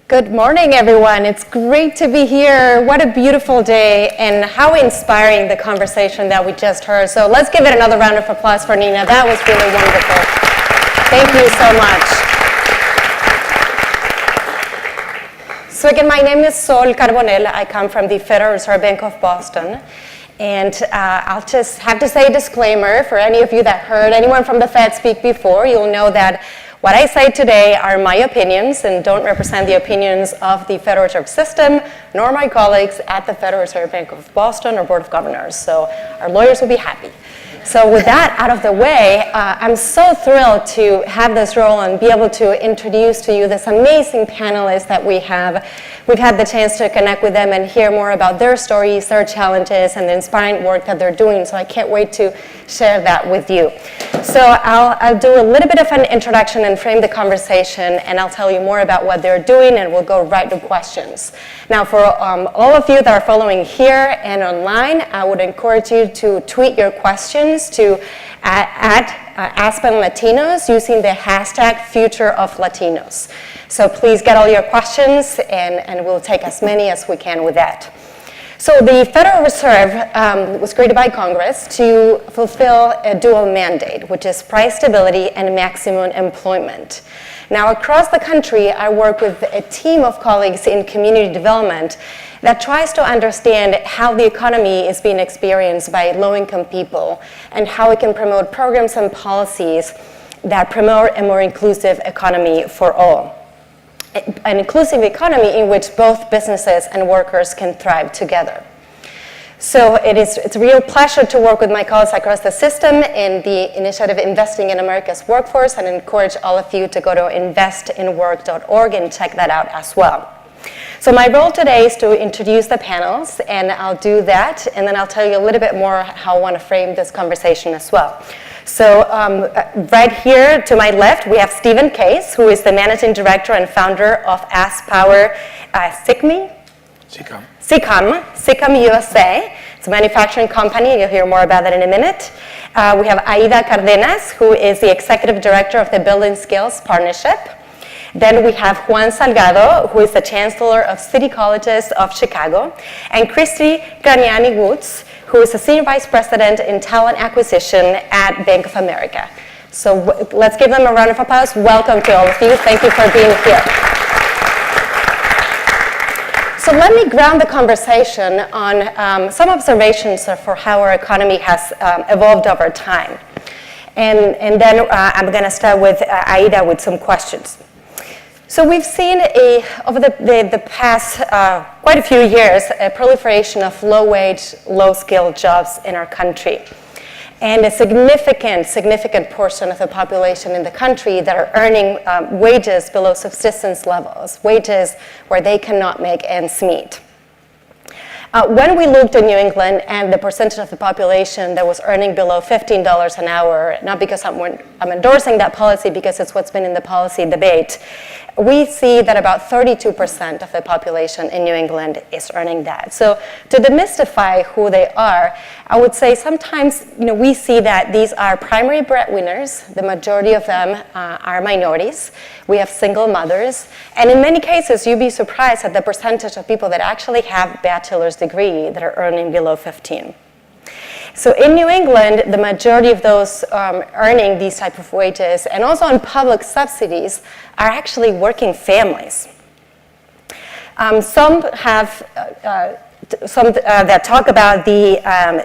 Good morning, everyone. It's great to be here. What a beautiful day, and how inspiring the conversation that we just heard. So let's give it another round of applause for Nina. That was really wonderful. Thank you so much. So again, my name is Sol Carbonell. I come from the Federal Reserve Bank of Boston. And I'll just have to say a disclaimer for any of you that heard anyone from the Fed speak before. You'll know that what I say today are my opinions and don't represent the opinions of the Federal Reserve System, nor my colleagues at the Federal Reserve Bank of Boston or Board of Governors. So our lawyers will be happy. So with that out of the way, I'm so thrilled to have this role and be able to introduce to you this amazing panelists that we have. We've had the chance to connect with them and hear more about their stories, their challenges, and the inspiring work that they're doing. So I can't wait to share that with you. So I'll do a little bit of an introduction and frame the conversation, and I'll tell you more about what they're doing, and we'll go right to questions. Now, for all of you that are following here and online, I would encourage you to tweet your questions to Aspen Latinos using the hashtag #FutureOfLatinos. So please get all your questions, and we'll take as many as we can with that. So the Federal Reserve was created by Congress to fulfill a dual mandate, which is price stability and maximum employment. Now, across the country, I work with a team of colleagues in community development that tries to understand how the economy is being experienced by low-income people and how we can promote programs and policies that promote a more inclusive economy for all. An inclusive economy in which both businesses and workers can thrive together. So it's a real pleasure to work with my colleagues across the system in the initiative Investing in America's Workforce, and encourage all of you to go to investinwork.org and check that out as well. So my role today is to introduce the panels, and I'll do that, and then I'll tell you a little bit more how I want to frame this conversation as well. So right here to my left, we have Stephen Kase, who is the Managing Director and founder of Power-Sicame USA. It's a manufacturing company. You'll hear more about that in a minute. We have Aida Cardenas, who is the Executive Director of the Building Skills Partnership. Then we have Juan Salgado, who is the Chancellor of City Colleges of Chicago, and Christie Gragnani-Woods, who is the Senior Vice President in Talent Acquisition at Bank of America. So let's give them a round of applause. Welcome to all of you. Thank you for being here. So let me ground the conversation on some observations for how our economy has evolved over time. And then I'm going to start with Aida with some questions. So we've seen over the past quite a few years a proliferation of low-wage, low-skilled jobs in our country. And a significant portion of the population in the country that are earning wages below subsistence levels, wages where they cannot make ends meet. When we looked in New England and the percentage of the population that was earning below $15 an hour, not because I'm endorsing that policy, because it's what's been in the policy debate, we see that about 32% of the population in New England is earning that. So to demystify who they are, I would say sometimes we see that these are primary breadwinners. The majority of them are minorities. We have single mothers. And in many cases, you'd be surprised at the percentage of people that actually have bachelor's degree that are earning below 15. So in New England, the majority of those earning these type of wages and also on public subsidies are actually working families. Some that talk about the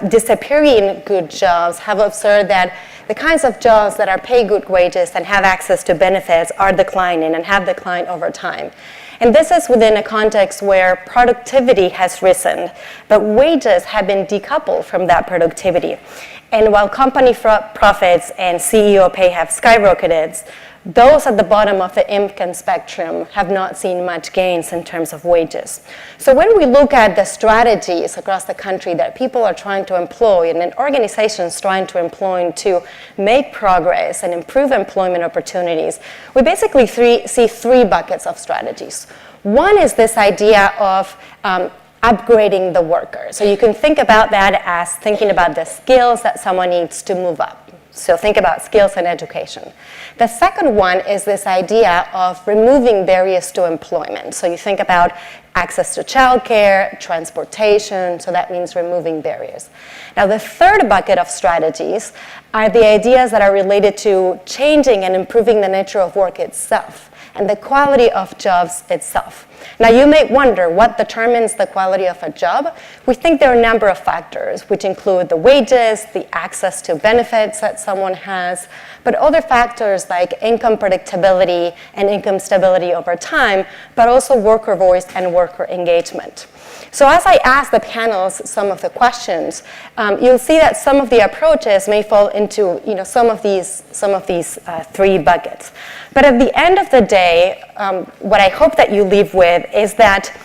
disappearing good jobs have observed that the kinds of jobs that are paid good wages and have access to benefits are declining and have declined over time. And this is within a context where productivity has risen, but wages have been decoupled from that productivity. And while company profits and CEO pay have skyrocketed, those at the bottom of the income spectrum have not seen much gains in terms of wages. So when we look at the strategies across the country that people are trying to employ and organizations trying to employ to make progress and improve employment opportunities, we basically see three buckets of strategies. One is this idea of upgrading the worker. So you can think about that as thinking about the skills that someone needs to move up. So think about skills and education. The second one is this idea of removing barriers to employment. So you think about access to childcare, transportation, so that means removing barriers. Now the third bucket of strategies are the ideas that are related to changing and improving the nature of work itself and the quality of jobs itself. Now you may wonder what determines the quality of a job. We think there are a number of factors, which include the wages, the access to benefits that someone has, but other factors like income predictability and income stability over time, but also worker voice and worker engagement. So as I ask the panels some of the questions, you'll see that some of the approaches may fall into some of these three buckets. But at the end of the day, what I hope that you leave with is that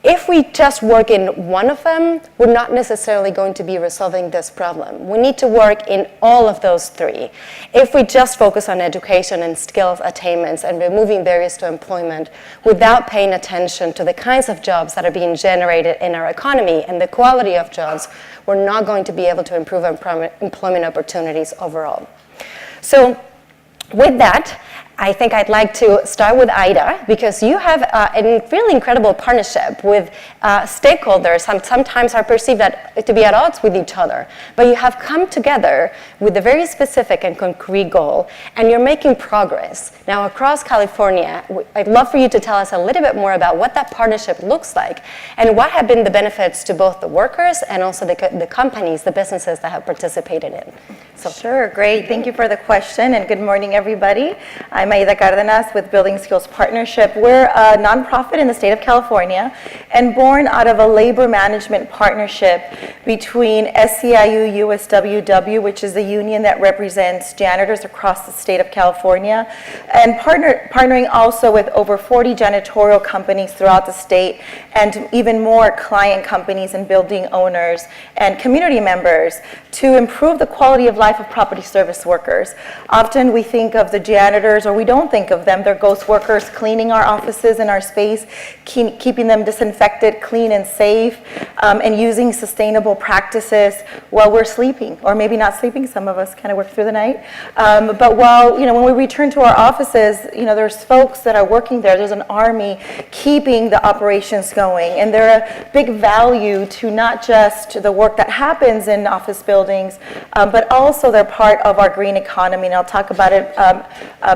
if we just work in one of them, we're not necessarily going to be resolving this problem. We need to work in all of those three. If we just focus on education and skills attainments and removing barriers to employment without paying attention to the kinds of jobs that are being generated in our economy and the quality of jobs, we're not going to be able to improve employment opportunities overall. So with that, I think I'd like to start with Aida, because you have a really incredible partnership with stakeholders who sometimes are perceived to be at odds with each other. But you have come together with a very specific and concrete goal, and you're making progress. Now, across California, I'd love for you to tell us a little bit more about what that partnership looks like, and what have been the benefits to both the workers and also the companies, the businesses that have participated in. So. Sure, great. Thank you for the question, and good morning, everybody. I'm Aida Cardenas with Building Skills Partnership. We're a nonprofit in the state of California and born out of a labor management partnership between SEIU USWW, which is the union that represents janitors across the state of California, and partnering also with over 40 janitorial companies throughout the state, and even more client companies and building owners and community members to improve the quality of life of property service workers. Often we think of the janitors, or we don't think of them, they're ghost workers cleaning our offices and our space, keeping them disinfected, clean and safe, and using sustainable practices while we're sleeping, or maybe not sleeping. Some of us kind of work through the night. But while, when we return to our offices, there's folks that are working there. There's an army keeping the operations going, and they're a big value to not just the work that happens in office buildings, but also they're part of our green economy, and I'll talk about it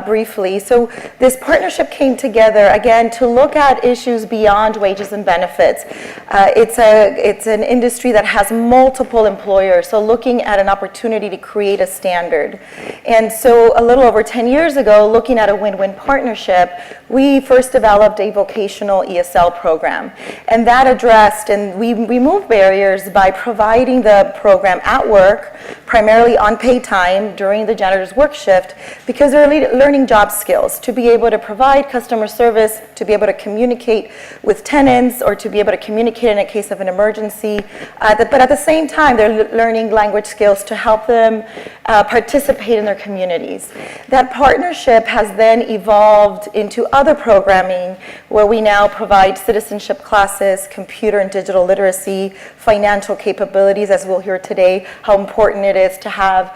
briefly. So this partnership came together, again, to look at issues beyond wages and benefits. It's an industry that has multiple employers, so looking at an opportunity to create a standard. And so a little over 10 years ago, looking at a win-win partnership, we first developed a Vocational ESL program. And that addressed, and we removed barriers by providing the program at work, primarily on paid time during the janitor's work shift, because they're learning job skills to be able to provide customer service, to be able to communicate with tenants, or to be able to communicate in a case of an emergency. But at the same time, they're learning language skills to help them participate in their communities. That partnership has then evolved into other programming where we now provide citizenship classes, computer and digital literacy, financial capabilities, as we'll hear today, how important it is to have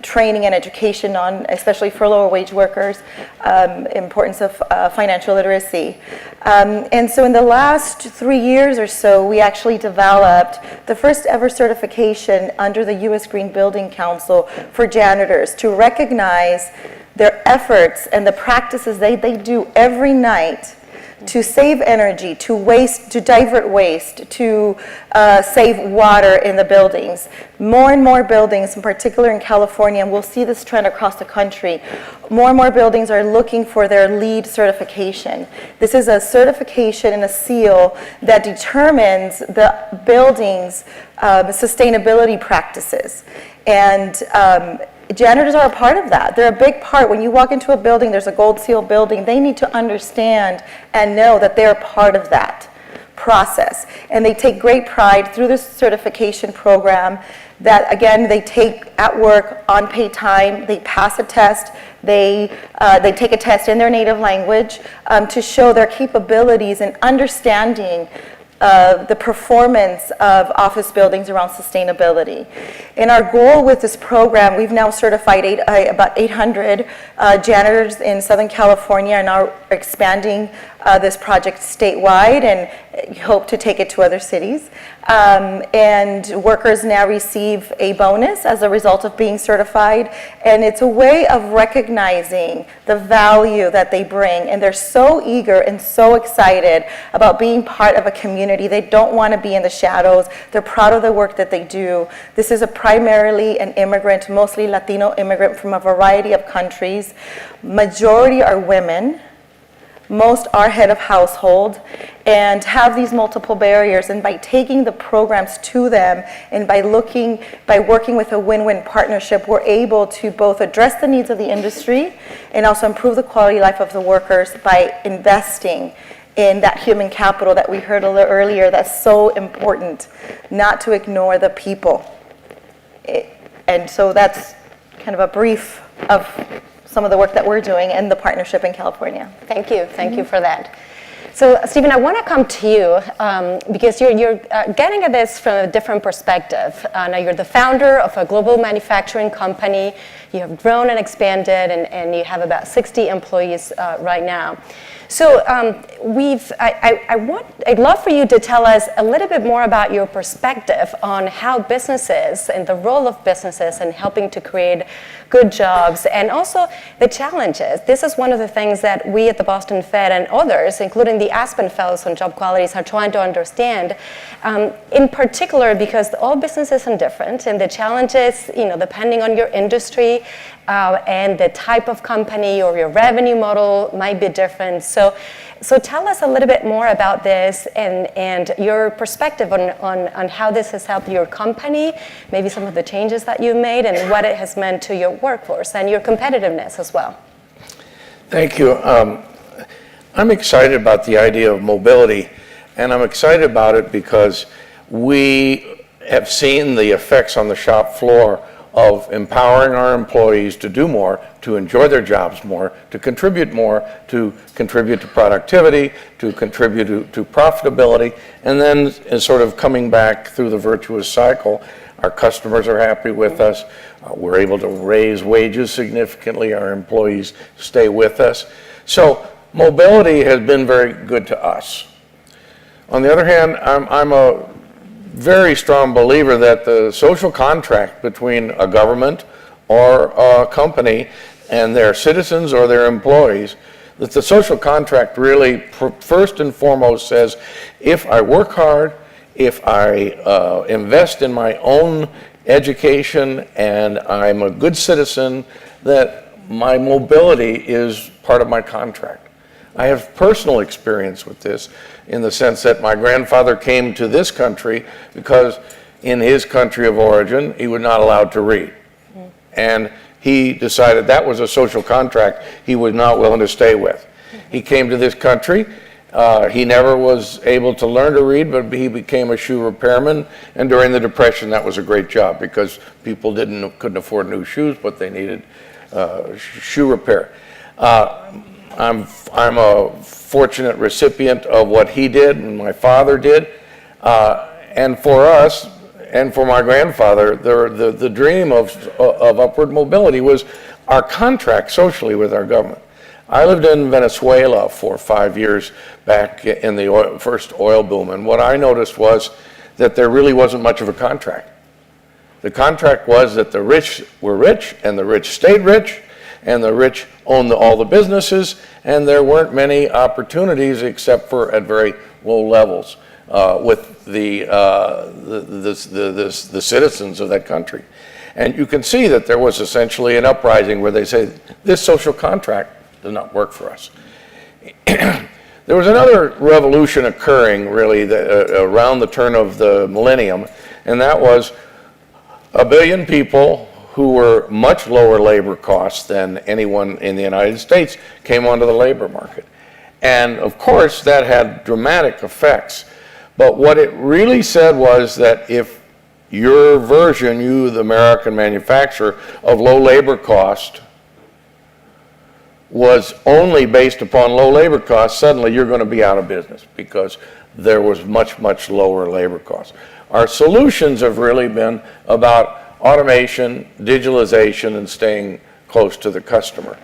training and education on, especially for lower wage workers, importance of financial literacy. And so in the last 3 years or so, we actually developed the first ever certification under the U.S. Green Building Council for janitors to recognize their efforts and the practices they do every night to save energy, to divert waste, to save water in the buildings. More and more buildings, in particular in California, and we'll see this trend across the country, more and more buildings are looking for their LEED certification. This is a certification and a seal that determines the building's sustainability practices. And janitors are a part of that. They're a big part. When you walk into a building, there's a gold seal building, they need to understand and know that they're part of that process. And they take great pride through this certification program that, again, they take at work on paid time, they pass a test, they take a test in their native language to show their capabilities in understanding the performance of office buildings around sustainability. And our goal with this program, we've now certified about 800 janitors in Southern California and are expanding this project statewide and hope to take it to other cities. And workers now receive a bonus as a result of being certified, and it's a way of recognizing the value that they bring, and they're so eager and so excited about being part of a community. They don't want to be in the shadows. They're proud of the work that they do. This is primarily an immigrant, mostly Latino immigrant from a variety of countries. Majority are women. Most are head of household and have these multiple barriers, and by taking the programs to them and by working with a win-win partnership, we're able to both address the needs of the industry and also improve the quality of life of the workers by investing in that human capital that we heard a little earlier. That's so important, not to ignore the people. And so that's kind of a brief of some of the work that we're doing and the partnership in California. Thank you for that. So, Stephen, I want to come to you because you're getting at this from a different perspective. Now, you're the founder of a global manufacturing company. You have grown and expanded, and you have about 60 employees right now. So, I'd love for you to tell us a little bit more about your perspective on how businesses and the role of businesses in helping to create good jobs, and also the challenges. This is one of the things that we at the Boston Fed and others, including the Aspen Fellows on Job Qualities, are trying to understand, in particular because all businesses are different, and the challenges, depending on your industry and the type of company or your revenue model might be different. So tell us a little bit more about this and your perspective on how this has helped your company, maybe some of the changes that you've made, and what it has meant to your workforce and your competitiveness as well. Thank you. I'm excited about the idea of mobility, and I'm excited about it because we have seen the effects on the shop floor of empowering our employees to do more, to enjoy their jobs more, to contribute to productivity, to contribute to profitability, and then sort of coming back through the virtuous cycle. Our customers are happy with us. We're able to raise wages significantly. Our employees stay with us. So mobility has been very good to us. On the other hand, I'm a very strong believer that the social contract between a government or a company and their citizens or their employees, that the social contract really first and foremost says, if I work hard, if I invest in my own education and I'm a good citizen, that my mobility is part of my contract. I have personal experience with this in the sense that my grandfather came to this country because in his country of origin, he was not allowed to read. Mm-hmm. And he decided that was a social contract he was not willing to stay with. Mm-hmm. He came to this country. He never was able to learn to read, but he became a shoe repairman. And during the Depression, that was a great job because people couldn't afford new shoes, but they needed shoe repair. I'm a fortunate recipient of what he did and my father did. And for us, and for my grandfather, the dream of upward mobility was our contract socially with our government. I lived in Venezuela for 5 years back in the first oil boom, and what I noticed was that there really wasn't much of a contract. The contract was that the rich were rich, and the rich stayed rich, and the rich owned all the businesses, and there weren't many opportunities except for at very low levels with the citizens of that country. And you can see that there was essentially an uprising where they say, this social contract does not work for us. There was another revolution occurring really around the turn of the millennium, and that was 1 billion people who were much lower labor costs than anyone in the United States came onto the labor market. And of course, that had dramatic effects. But what it really said was that if your version, you, the American manufacturer, of low labor cost was only based upon low labor costs, suddenly you're going to be out of business because there was much, much lower labor costs. Our solutions have really been about automation, digitalization, and staying close to the customer.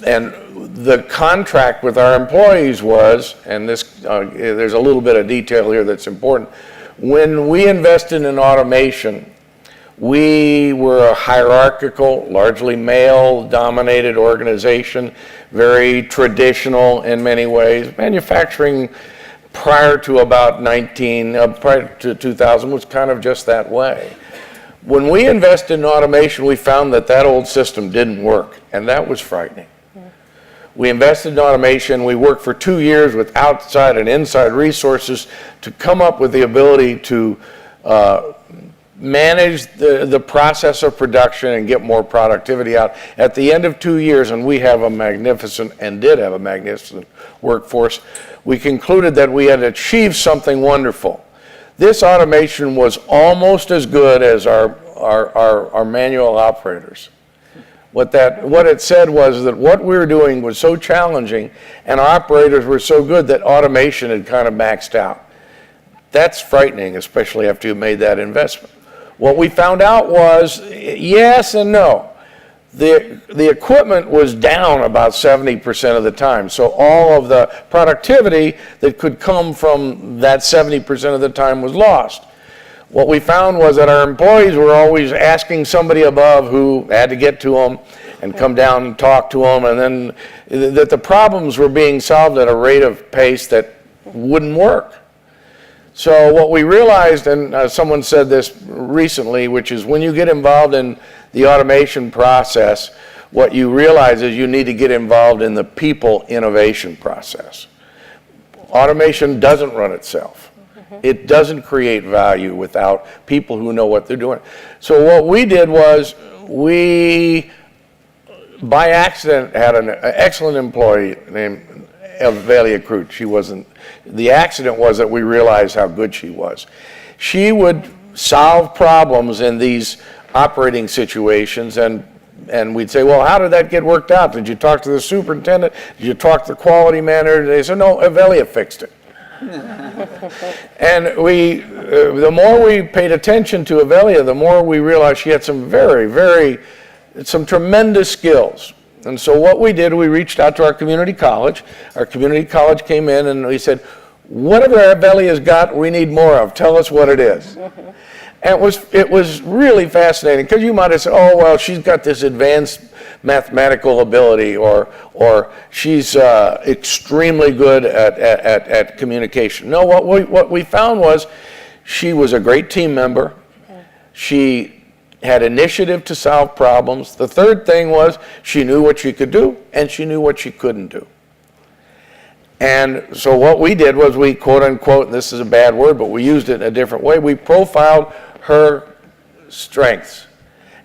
And the contract with our employees was, and this there's a little bit of detail here that's important, when we invested in automation, we were a hierarchical, largely male-dominated organization, very traditional in many ways. Manufacturing prior to about prior to 2000 was kind of just that way. When we invested in automation, we found that that old system didn't work, and that was frightening. We invested in automation. We worked for 2 years with outside and inside resources to come up with the ability to manage the process of production and get more productivity out. At the end of 2 years, and we have a magnificent, and did have a magnificent workforce, we concluded that we had achieved something wonderful. This automation was almost as good as our manual operators. What it said was that what we were doing was so challenging and our operators were so good that automation had kind of maxed out. That's frightening, especially after you made that investment. What we found out was yes and no. The equipment was down about 70% of the time. So all of the productivity that could come from that 70% of the time was lost. What we found was that our employees were always asking somebody above who had to get to them and come down and talk to them, and then that the problems were being solved at a rate of pace that wouldn't work. So what we realized, and someone said this recently, which is when you get involved in the automation process, what you realize is you need to get involved in the people innovation process. Automation doesn't run itself. It doesn't create value without people who know what they're doing. So what we did was we, by accident, had an excellent employee named Avelia Crute. She wasn't, the accident was that we realized how good she was. She would solve problems in these operating situations, and we'd say, well, how did that get worked out? Did you talk to the superintendent? Did you talk to the quality manager? They said, no, Avelia fixed it. And the more we paid attention to Avelia, the more we realized she had some some tremendous skills. And so what we did, we reached out to our community college. Our community college came in and we said, whatever Avelia's got, we need more of. Tell us what it is. And it was really fascinating, because you might have said, oh, well, she's got this advanced mathematical ability, or she's extremely good at communication. No, what we found was she was a great team member. She had initiative to solve problems. The third thing was she knew what she could do, and she knew what she couldn't do. And so what we did was we, quote unquote, and this is a bad word, but we used it in a different way, we profiled her strengths.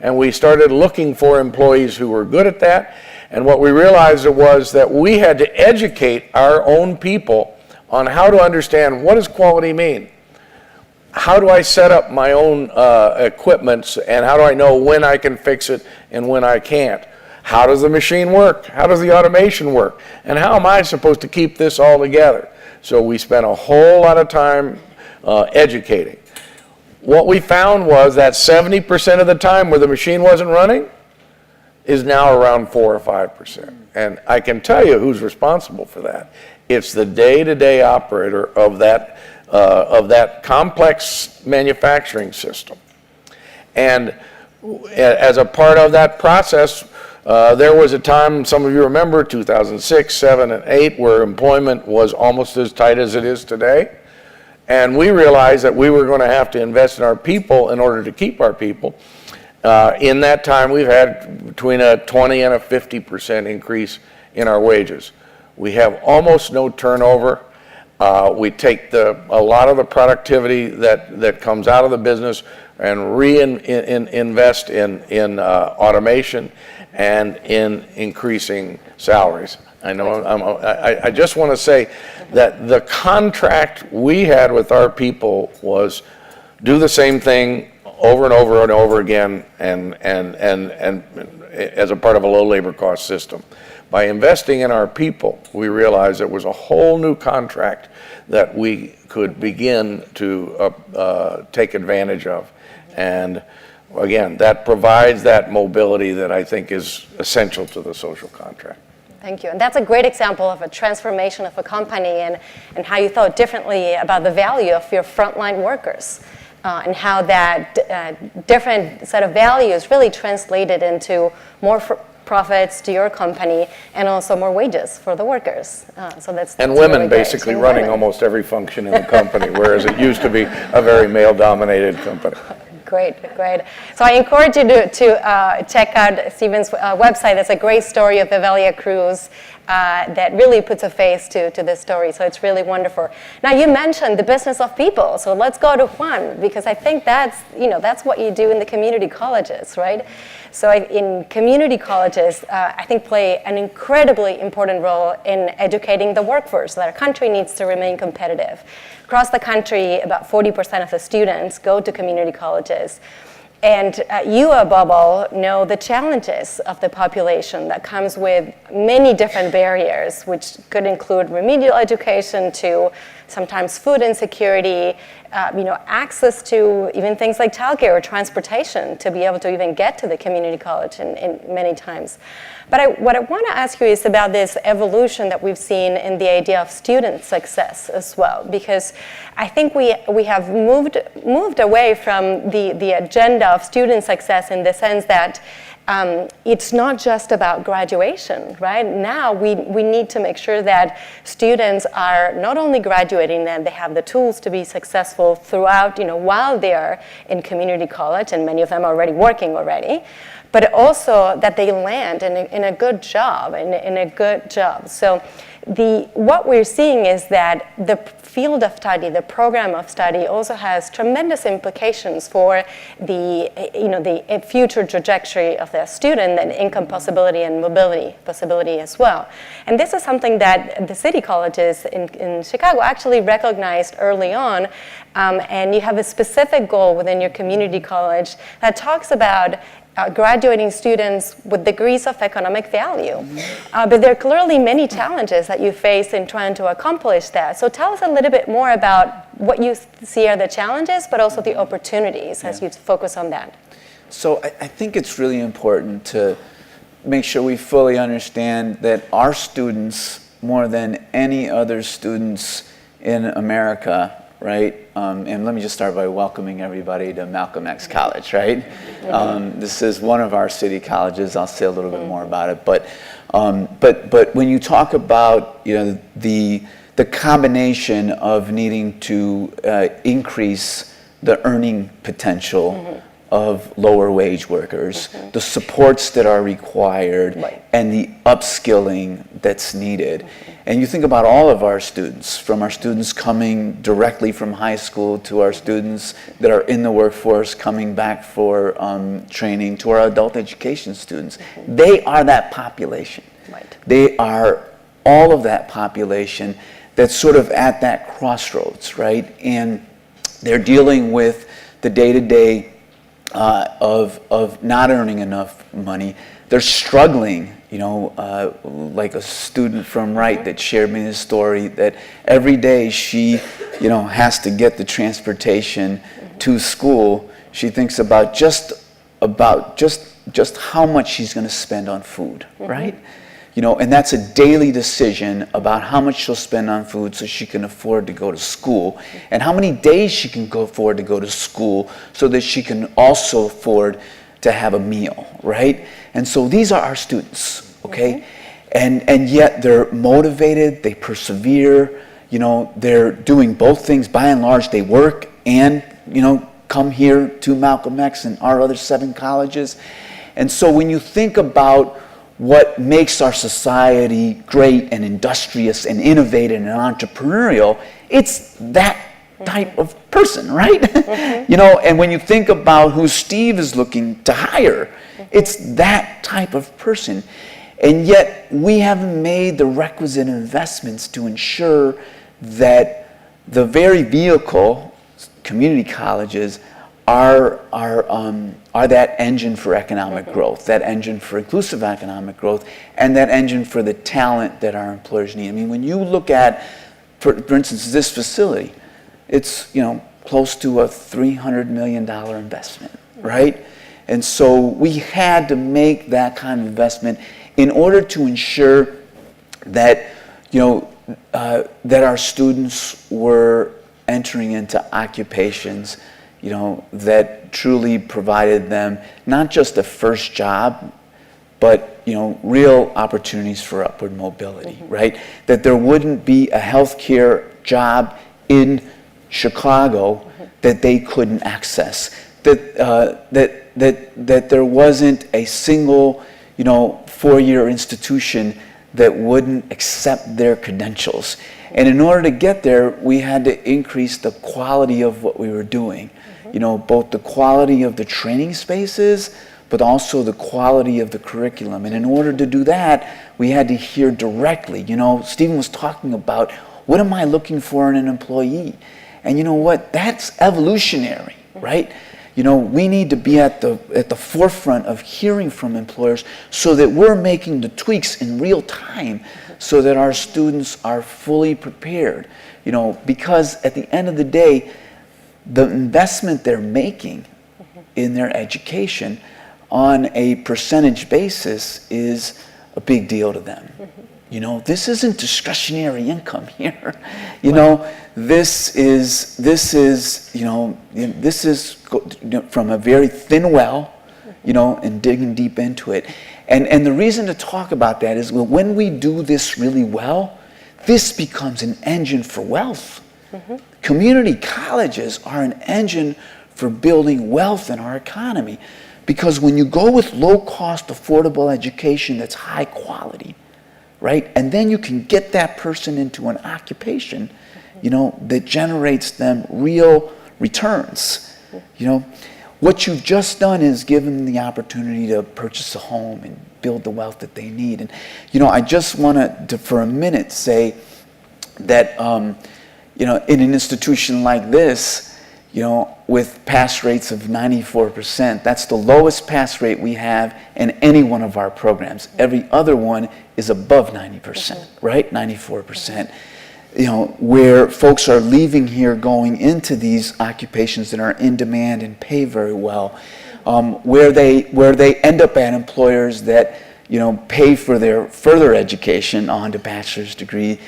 And we started looking for employees who were good at that. And what we realized was that we had to educate our own people on how to understand, what does quality mean? How do I set up my own equipment, and how do I know when I can fix it and when I can't? How does the machine work? How does the automation work? And how am I supposed to keep this all together? So we spent a whole lot of time educating. What we found was that 70% of the time where the machine wasn't running is now around 4 or 5%. And I can tell you who's responsible for that. It's the day-to-day operator of that complex manufacturing system. And as a part of that process, there was a time, some of you remember, 2006, 7, and 8, where employment was almost as tight as it is today. And we realized that we were going to have to invest in our people in order to keep our people. In that time, we've had between a 20 and a 50% increase in our wages. We have almost no turnover. We take a lot of the productivity that comes out of the business and reinvest in automation and in increasing salaries. I know I just want to say that the contract we had with our people was do the same thing over and over and over again, and as a part of a low labor cost system. By investing in our people, we realized it was a whole new contract that we could begin to take advantage of. And again, that provides that mobility that I think is essential to the social contract. Thank you. And that's a great example of a transformation of a company and how you thought differently about the value of your frontline workers and how that different set of values really translated into more profits to your company and also more wages for the workers. So that's and really women great. basically running almost every function in the company, whereas it used to be a very male-dominated company. Great, great. So I encourage you to check out Stephen's website. That's a great story of the Velia cruise that really puts a face to this story. So it's really wonderful. Now you mentioned the business of people. So let's go to Juan, because I think that's what you do in the community colleges, right? So in community colleges, I think play an incredibly important role in educating the workforce that our country needs to remain competitive. Across the country, about 40% of the students go to community colleges. And you, above all, know the challenges of the population that comes with many different barriers, which could include remedial education to sometimes food insecurity, access to even things like childcare or transportation to be able to even get to the community college in many times. But what I want to ask you is about this evolution that we've seen in the idea of student success as well, because I think we have moved away from the agenda of student success in the sense that it's not just about graduation, right? Now we need to make sure that students are not only graduating, that they have the tools to be successful throughout, while they're in community college, and many of them are already working already, but also that they land in a good job, in a good job. So what we're seeing is that the field of study, the program of study, also has tremendous implications for the future trajectory of the student and income possibility and mobility possibility as well. And this is something that the city colleges in Chicago actually recognized early on, and you have a specific goal within your community college that talks about graduating students with degrees of economic value. But there are clearly many challenges that you face in trying to accomplish that. So tell us a little bit more about what you see are the challenges, but also the opportunities as you focus on that. So I think it's really important to make sure we fully understand that our students, more than any other students in America, right? And let me just start by welcoming everybody to Malcolm X College, right? This is one of our city colleges. I'll say a little bit more about it, but when you talk about the combination of needing to increase the earning potential of lower wage workers, the supports that are required, and the upskilling that's needed. And you think about all of our students, from our students coming directly from high school to our students that are in the workforce coming back for training, to our adult education students. They are that population. Right. They are all of that population that's sort of at that crossroads, right? And they're dealing with the day-to-day of not earning enough money. They're struggling, like a student from Wright that shared me this story, that every day she, has to get the transportation to school. She thinks about just how much she's going to spend on food, right? And that's a daily decision about how much she'll spend on food so she can afford to go to school, and how many days she can afford to go to school so that she can also afford to have a meal, right? And so these are our students, okay? And yet they're motivated, they persevere, they're doing both things. By and large, they work and, come here to Malcolm X and our other 7 colleges. And so when you think about what makes our society great and industrious and innovative and entrepreneurial, it's that type of person, right? And when you think about who Steve is looking to hire, it's that type of person. And yet we haven't made the requisite investments to ensure that the very vehicle, community colleges, are that engine for economic growth, that engine for inclusive economic growth, and that engine for the talent that our employers need. I mean, when you look at, for instance, this facility, it's close to a $300 million investment, right? And so we had to make that kind of investment in order to ensure that that our students were entering into occupations that truly provided them not just a first job, but real opportunities for upward mobility, right? That there wouldn't be a healthcare job in Chicago that they couldn't access. That there wasn't a single four-year institution that wouldn't accept their credentials. And in order to get there, we had to increase the quality of what we were doing. Both the quality of the training spaces, but also the quality of the curriculum. And in order to do that, we had to hear directly. Stephen was talking about, what am I looking for in an employee? And you know what? That's evolutionary, right? We need to be at the forefront of hearing from employers so that we're making the tweaks in real time so that our students are fully prepared. Because at the end of the day, the investment they're making in their education on a percentage basis is a big deal to them. This isn't discretionary income here. This is from a very thin well, and digging deep into it. And the reason to talk about that is, well, when we do this really well, this becomes an engine for wealth. Community colleges are an engine for building wealth in our economy, because when you go with low-cost, affordable education that's high quality, right? And then you can get that person into an occupation, that generates them real returns. What you've just done is given them the opportunity to purchase a home and build the wealth that they need. And, I just want to, for a minute, say that, in an institution like this, with pass rates of 94%, that's the lowest pass rate we have in any one of our programs. Every other one is above 90%, right? 94%. Where folks are leaving here going into these occupations that are in demand and pay very well, where they end up at employers that, pay for their further education on to bachelor's degree.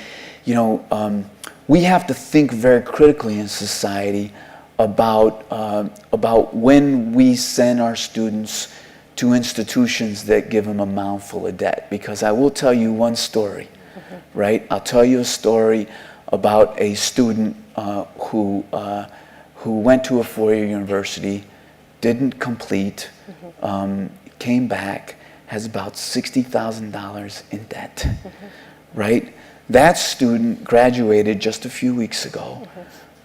We have to think very critically in society about when we send our students to institutions that give them a mouthful of debt. Because I will tell you one story, right? I'll tell you a story about a student who went to a four-year university, didn't complete, came back, has about $60,000 in debt, right? That student graduated just a few weeks ago,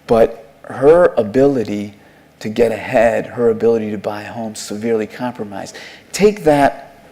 but her ability to get ahead, her ability to buy a home, severely compromised. Take that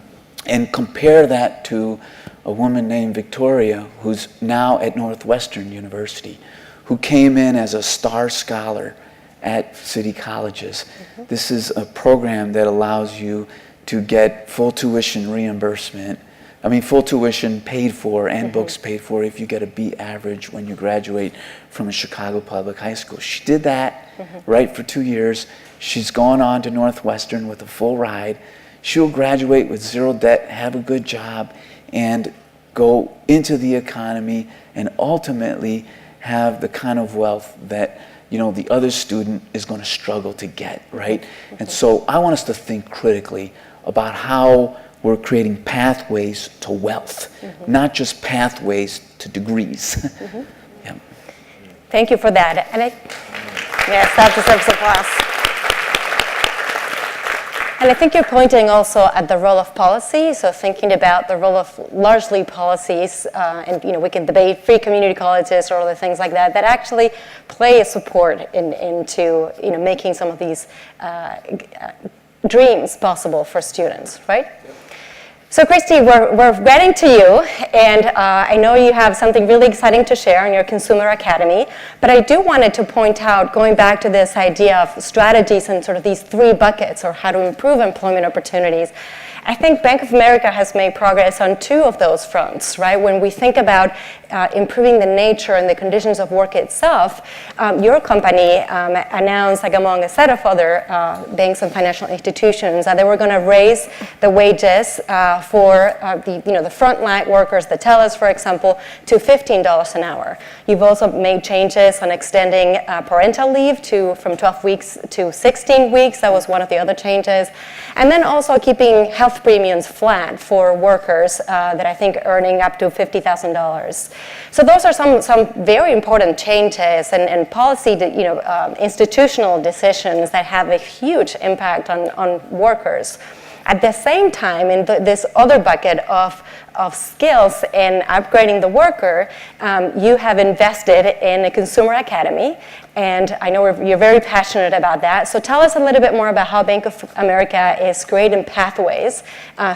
and compare that to a woman named Victoria, who's now at Northwestern University, who came in as a star scholar at city colleges. This is a program that allows you to get full tuition reimbursement. I mean, full tuition paid for and books paid for if you get a B average when you graduate from a Chicago public high school. She did that, right, for 2 years. She's gone on to Northwestern with a full ride. She'll graduate with zero debt, have a good job, and go into the economy and ultimately have the kind of wealth that, the other student is going to struggle to get, right? And so I want us to think critically about how we're creating pathways to wealth, not just pathways to degrees. Yeah. Thank you for that. And that deserves applause. And I think you're pointing also at the role of policy, so thinking about the role of largely policies, and we can debate free community colleges or other things like that, that actually play a support into making some of these dreams possible for students, right? So Christie, we're getting to you, and I know you have something really exciting to share on your Consumer Academy, but I do wanted to point out, going back to this idea of strategies and sort of these three buckets, or how to improve employment opportunities. I think Bank of America has made progress on two of those fronts, right? When we think about improving the nature and the conditions of work itself, your company announced, like among a set of other banks and financial institutions, that they were going to raise the wages for the frontline workers, the tellers, for example, to $15 an hour. You've also made changes on extending parental leave from 12 weeks to 16 weeks. That was one of the other changes. And then also keeping health premiums flat for workers that I think earning up to $50,000. So those are some very important changes and policy, institutional decisions that have a huge impact on workers. At the same time, in this other bucket of skills and upgrading the worker, you have invested in a Consumer Academy, and I know you're very passionate about that. So tell us a little bit more about how Bank of America is creating pathways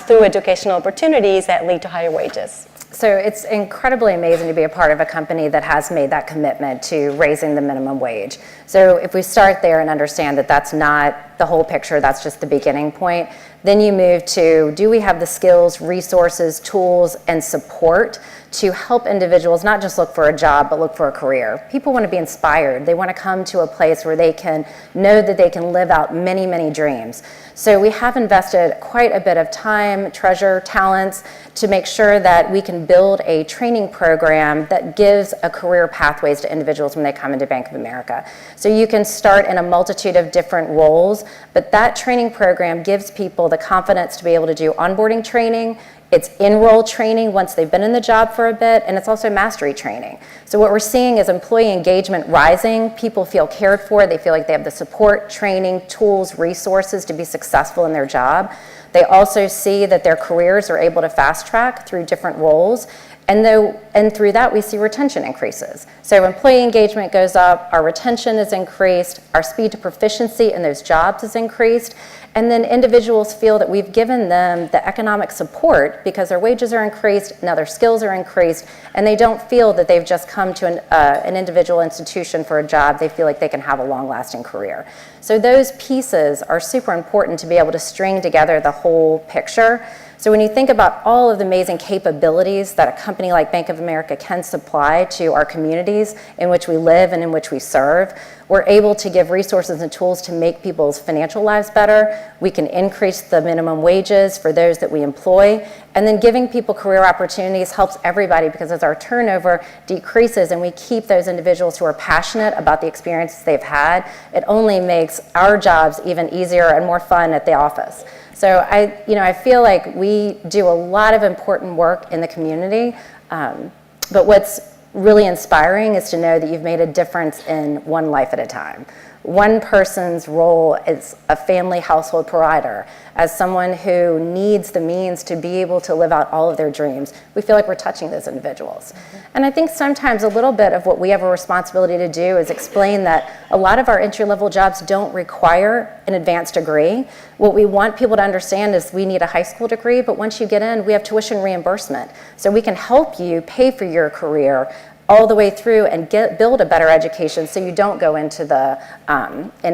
through educational opportunities that lead to higher wages. So it's incredibly amazing to be a part of a company that has made that commitment to raising the minimum wage. So if we start there and understand that that's not the whole picture, that's just the beginning point, then you move to, do we have the skills, resources, tools, and support to help individuals not just look for a job, but look for a career? People want to be inspired. They want to come to a place where they can know that they can live out many, many dreams. So we have invested quite a bit of time, treasure, talents to make sure that we can build a training program that gives a career pathways to individuals when they come into Bank of America. So you can start in a multitude of different roles, but that training program gives people the confidence to be able to do onboarding training. It's enroll training once they've been in the job for a bit, and it's also mastery training. So what we're seeing is employee engagement rising. People feel cared for. They feel like they have the support, training, tools, resources to be successful in their job. They also see that their careers are able to fast track through different roles. And through that, we see retention increases. So employee engagement goes up, our retention is increased, our speed to proficiency in those jobs is increased, and then individuals feel that we've given them the economic support because their wages are increased, now their skills are increased, and they don't feel that they've just come to an individual institution for a job. They feel like they can have a long-lasting career. So those pieces are super important to be able to string together the whole picture. So when you think about all of the amazing capabilities that a company like Bank of America can supply to our communities in which we live and in which we serve, we're able to give resources and tools to make people's financial lives better. We can increase the minimum wages for those that we employ. And then giving people career opportunities helps everybody because as our turnover decreases and we keep those individuals who are passionate about the experiences they've had, it only makes our jobs even easier and more fun at the office. So I feel like we do a lot of important work in the community, but what's really inspiring is to know that you've made a difference in one life at a time. One person's role as a family household provider, as someone who needs the means to be able to live out all of their dreams. We feel like we're touching those individuals. Mm-hmm. And I think sometimes a little bit of what we have a responsibility to do is explain that a lot of our entry-level jobs don't require an advanced degree. What we want people to understand is we need a high school degree, but once you get in, we have tuition reimbursement. So we can help you pay for your career all the way through and build a better education so you don't go into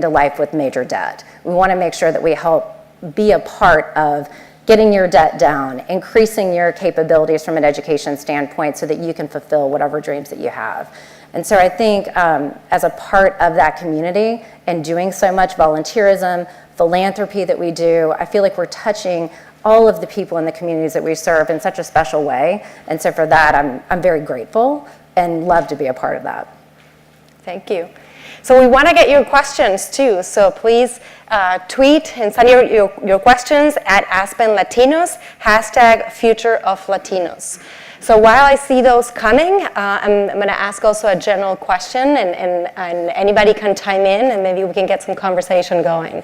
life with major debt. We want to make sure that we help be a part of getting your debt down, increasing your capabilities from an education standpoint so that you can fulfill whatever dreams that you have. And so I think as a part of that community and doing so much volunteerism, philanthropy that we do, I feel like we're touching all of the people in the communities that we serve in such a special way. And so for that, I'm very grateful and love to be a part of that. Thank you. So we want to get your questions too. So please tweet and send your questions at Aspen Latinos, #FutureOfLatinos. So while I see those coming, I'm going to ask also a general question and anybody can chime in and maybe we can get some conversation going.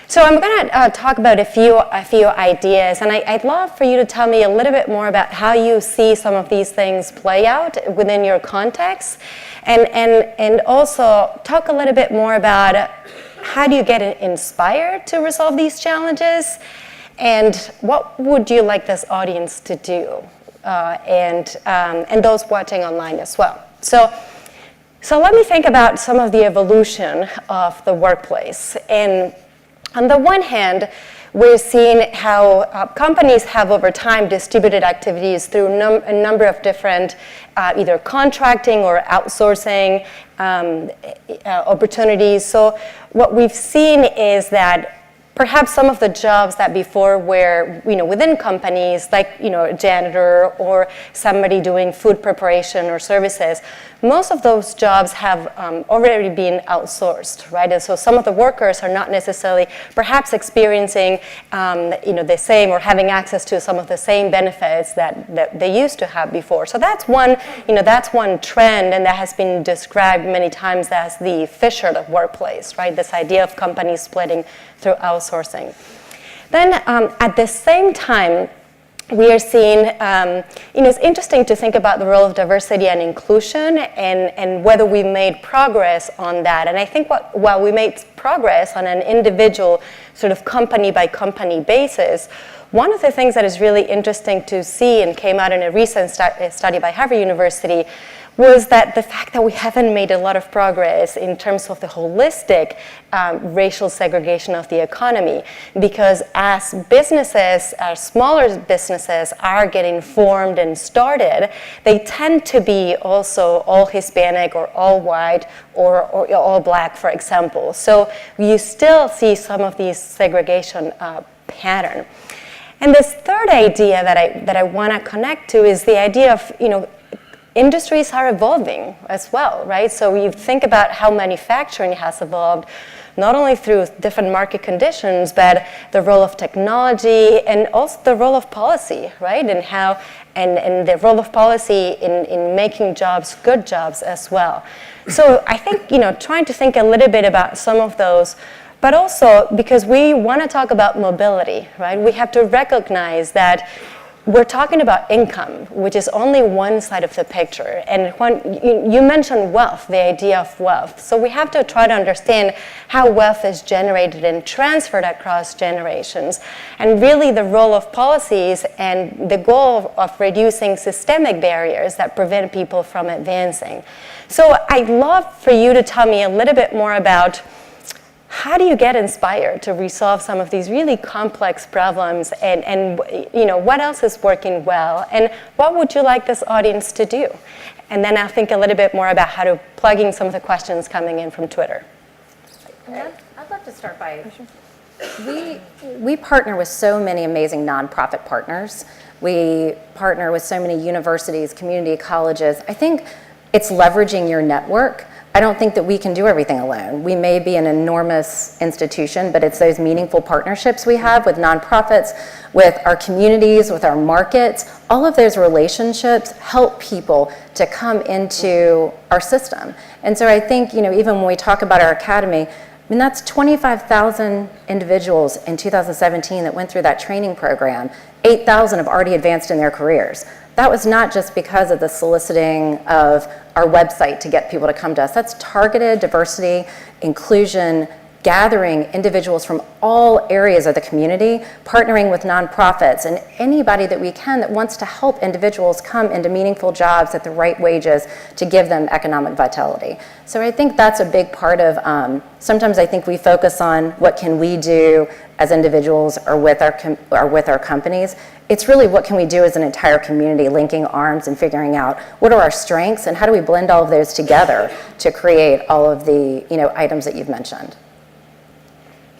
So I'm going to talk about a few ideas, and I'd love for you to tell me a little bit more about how you see some of these things play out within your context, and also talk a little bit more about how do you get inspired to resolve these challenges, And what would you like this audience to do? And those watching online as well. So let me think about some of the evolution of the workplace. And on the one hand, we're seeing how companies have over time distributed activities through a number of different either contracting or outsourcing opportunities. So what we've seen is that perhaps some of the jobs that before were, within companies, like, a janitor or somebody doing food preparation or services, most of those jobs have already been outsourced, right? And so some of the workers are not necessarily perhaps experiencing, the same or having access to some of the same benefits that they used to have before. So that's one trend, and that has been described many times as the fissured workplace, right? This idea of companies splitting through outsourcing. Then at the same time, we are seeing, it's interesting to think about the role of diversity and inclusion and whether we made progress on that. And I think while we made progress on an individual sort of company by company basis, one of the things that is really interesting to see and came out in a recent study by Harvard University was that the fact that we haven't made a lot of progress in terms of the holistic racial segregation of the economy, because as businesses, smaller businesses are getting formed and started, they tend to be also all Hispanic or all white or all black, for example. So you still see some of these segregation pattern. And this third idea that I want to connect to is the idea of, industries are evolving as well, right? So you think about how manufacturing has evolved, not only through different market conditions, but the role of technology and also the role of policy, right? And how, and the role of policy in making jobs good jobs as well. So I think, trying to think a little bit about some of those, but also because we want to talk about mobility, right? We have to recognize that we're talking about income, which is only one side of the picture. And when you mentioned wealth, the idea of wealth. So we have to try to understand how wealth is generated and transferred across generations. And really the role of policies and the goal of reducing systemic barriers that prevent people from advancing. So I'd love for you to tell me a little bit more about how do you get inspired to resolve some of these really complex problems and what else is working well and what would you like this audience to do? And then I'll think a little bit more about how to plug in some of the questions coming in from Twitter. I'd love to start by, we partner with so many amazing nonprofit partners. We partner with so many universities, community colleges. I think it's leveraging your network. I don't think that we can do everything alone. We may be an enormous institution, but it's those meaningful partnerships we have with nonprofits, with our communities, with our markets. All of those relationships help people to come into our system. And so I think, even when we talk about our academy, that's 25,000 individuals in 2017 that went through that training program. 8,000 have already advanced in their careers. That was not just because of the soliciting of our website to get people to come to us. That's targeted diversity, inclusion, gathering individuals from all areas of the community, partnering with nonprofits and anybody that we can that wants to help individuals come into meaningful jobs at the right wages to give them economic vitality. So I think that's a big part of, sometimes I think we focus on what can we do as individuals or with our companies. It's really what can we do as an entire community, linking arms and figuring out what are our strengths and how do we blend all of those together to create all of the items that you've mentioned.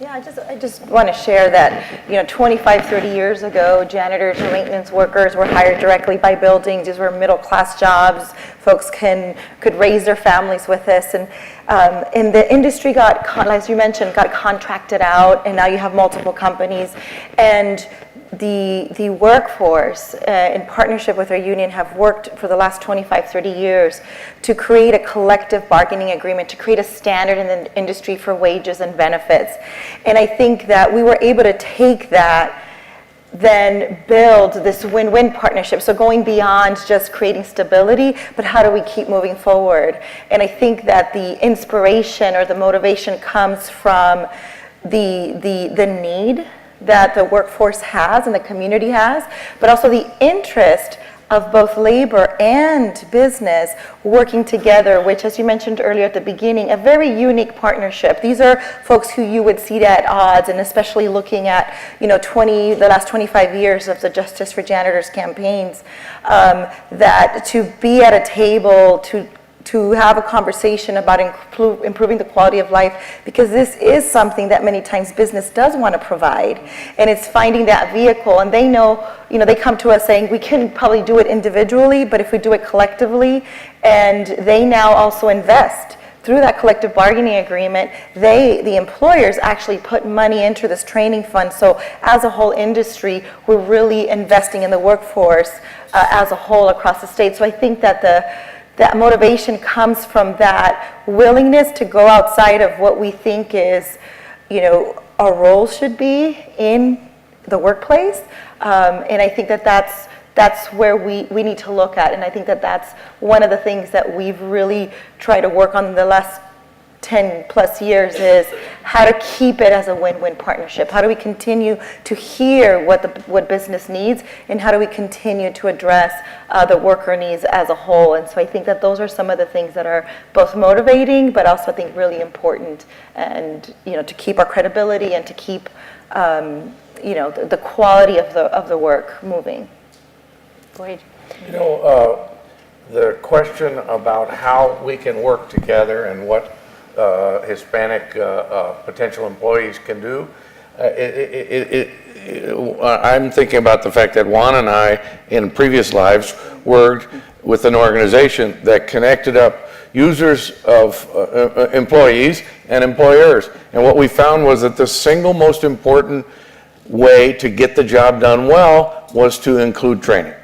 Yeah, I just want to share that, 25, 30 years ago, janitors and maintenance workers were hired directly by buildings. These were middle-class jobs. Folks could raise their families with this. And the industry as you mentioned, got contracted out, and now you have multiple companies. And the workforce, in partnership with our union, have worked for the last 25, 30 years to create a collective bargaining agreement, to create a standard in the industry for wages and benefits. And I think that we were able to take that, then build this win-win partnership. So going beyond just creating stability, but how do we keep moving forward? And I think that the inspiration or the motivation comes from the need that the workforce has and the community has, but also the interest of both labor and business working together, which, as you mentioned earlier at the beginning, a very unique partnership. These are folks who you would see at odds, and especially looking at, the last 25 years of the Justice for Janitors campaigns, that to be at a table, to have a conversation about improving the quality of life, because this is something that many times business does want to provide, and it's finding that vehicle. And they know, they come to us saying we can probably do it individually, but if we do it collectively, and they now also invest through that collective bargaining agreement, the employers actually put money into this training fund. So as a whole industry, we're really investing in the workforce as a whole across the state. So I think that that motivation comes from that willingness to go outside of what we think is, our role should be in the workplace. And I think that that's where we need to look at. And I think that that's one of the things that we've really tried to work on in the last 10 plus years, is how to keep it as a win-win partnership. How do we continue to hear what business needs, and how do we continue to address the worker needs as a whole? And so I think that those are some of the things that are both motivating, but also I think really important, and to keep our credibility and to keep the quality of the work moving. Great. The question about how we can work together and what Hispanic potential employees can do. I'm thinking about the fact that Juan and I, in previous lives, worked with an organization that connected up users of employees and employers. And what we found was that the single most important way to get the job done well was to include training.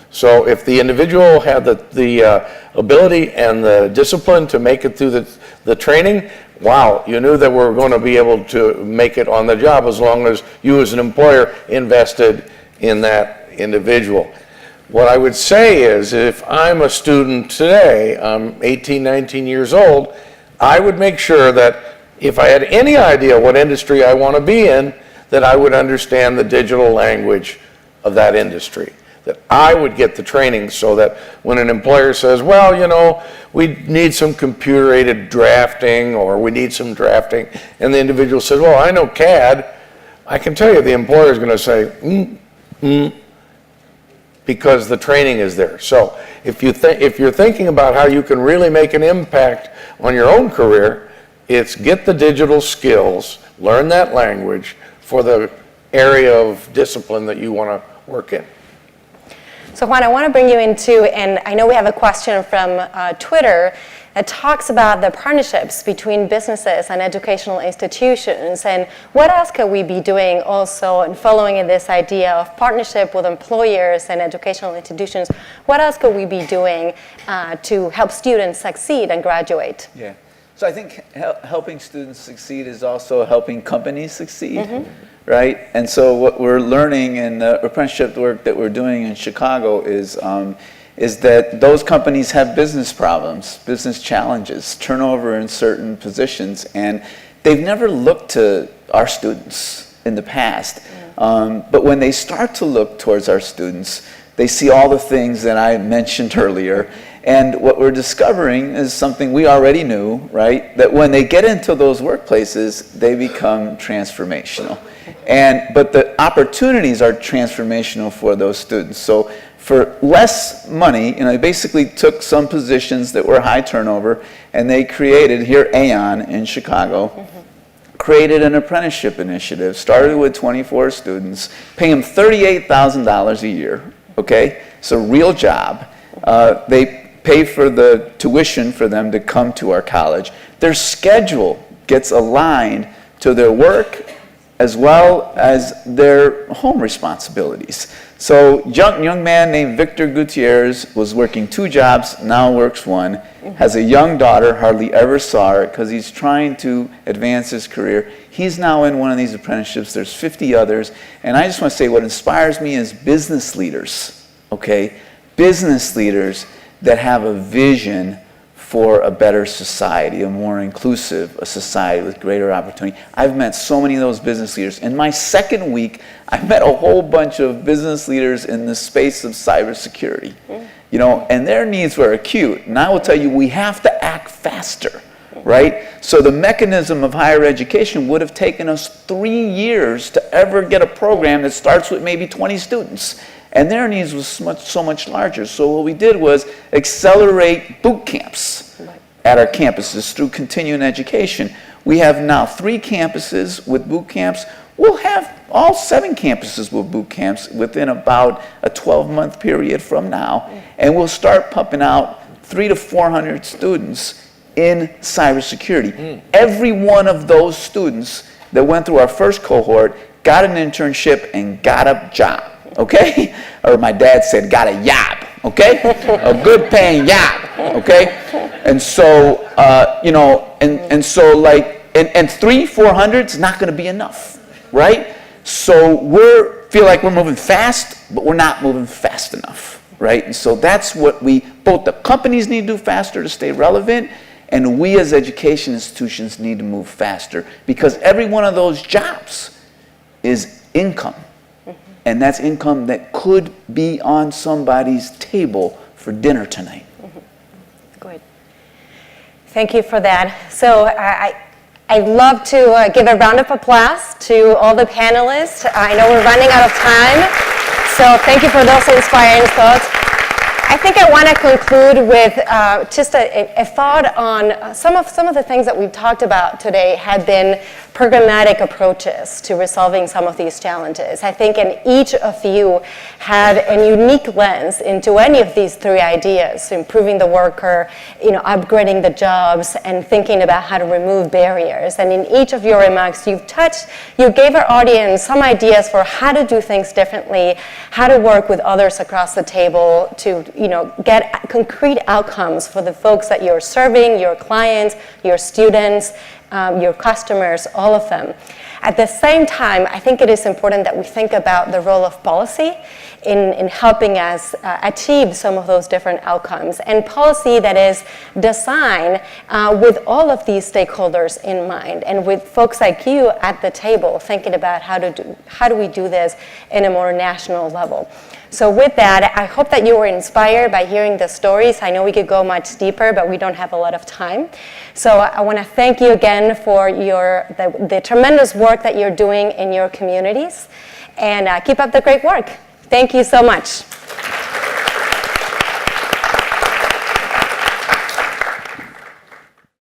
So if the individual had the ability and the discipline to make it through the training, wow, you knew that we're going to be able to make it on the job as long as you as an employer invested in that individual. What I would say is, if I'm a student today, I'm 18, 19 years old, I would make sure that if I had any idea what industry I want to be in, that I would understand the digital language of that industry. That I would get the training, so that when an employer says, well, we need some computer-aided drafting, or we need some drafting, and the individual says, well, I know CAD, I can tell you the employer is going to say, because the training is there. So if you're thinking about how you can really make an impact on your own career, it's get the digital skills, learn that language for the area of discipline that you want to work in. So Juan, I want to bring you into, and I know we have a question from Twitter that talks about the partnerships between businesses and educational institutions, and what else could we be doing also in following in this idea of partnership with employers and educational institutions? What else could we be doing to help students succeed and graduate? Yeah. So I think helping students succeed is also helping companies succeed, right? And so what we're learning in the apprenticeship work that we're doing in Chicago is that those companies have business problems, business challenges, turnover in certain positions, and they've never looked to our students in the past. But when they start to look towards our students, they see all the things that I mentioned earlier. And what we're discovering is something we already knew, right? That when they get into those workplaces, they become transformational. But the opportunities are transformational for those students. So for less money, they basically took some positions that were high turnover, and they created, here Aon in Chicago, created an apprenticeship initiative, started with 24 students, pay them $38,000 a year, okay? It's a real job. They pay for the tuition for them to come to our college. Their schedule gets aligned to their work as well as their home responsibilities. So young man named Victor Gutierrez was working 2 jobs, now works 1, has a young daughter, hardly ever saw her because he's trying to advance his career. He's now in one of these apprenticeships. There's 50 others. And I just want to say what inspires me is business leaders, okay? Business leaders that have a vision for a better society, a more inclusive a society with greater opportunity. I've met so many of those business leaders. In my second week, I met a whole bunch of business leaders in the space of cybersecurity, you know, and their needs were acute. And I will tell you, we have to act faster, right? So the mechanism of higher education would have taken us 3 years to ever get a program that starts with maybe 20 students. And their needs was so much larger. So what we did was accelerate boot camps at our campuses through continuing education. We have now 3 campuses with boot camps. We'll have all 7 campuses with boot camps within about a 12-month period from now. And we'll start pumping out 300 to 400 students in cybersecurity. Every one of those students that went through our first cohort got an internship and got a job. Okay? Or my dad said, got a yob, okay? A good paying yob, okay? And so, you know, and so like, and 300-400 is not gonna be enough, right? So feel like we're moving fast, but we're not moving fast enough, right? And so that's what both the companies need to do faster to stay relevant, and we as education institutions need to move faster, because every one of those jobs is income. And that's income that could be on somebody's table for dinner tonight. Good. Thank you for that. So I'd love to give a round of applause to all the panelists. I know we're running out of time, so thank you for those inspiring thoughts. I think I want to conclude with just a thought on some of the things that we've talked about today have been programmatic approaches to resolving some of these challenges. I think each of you had a unique lens into any of these 3 ideas: improving the worker, you know, upgrading the jobs, and thinking about how to remove barriers. And in each of your remarks, you gave our audience some ideas for how to do things differently, how to work with others across the table to, you know, get concrete outcomes for the folks that you're serving, your clients, your students, your customers, all of them. At the same time, I think it is important that we think about the role of policy in helping us achieve some of those different outcomes, and policy that is designed with all of these stakeholders in mind, and with folks like you at the table thinking about how do we do this in a more national level. So with that, I hope that you were inspired by hearing the stories. I know we could go much deeper, but we don't have a lot of time. So I want to thank you again for the tremendous work that you're doing in your communities, and keep up the great work. Thank you so much.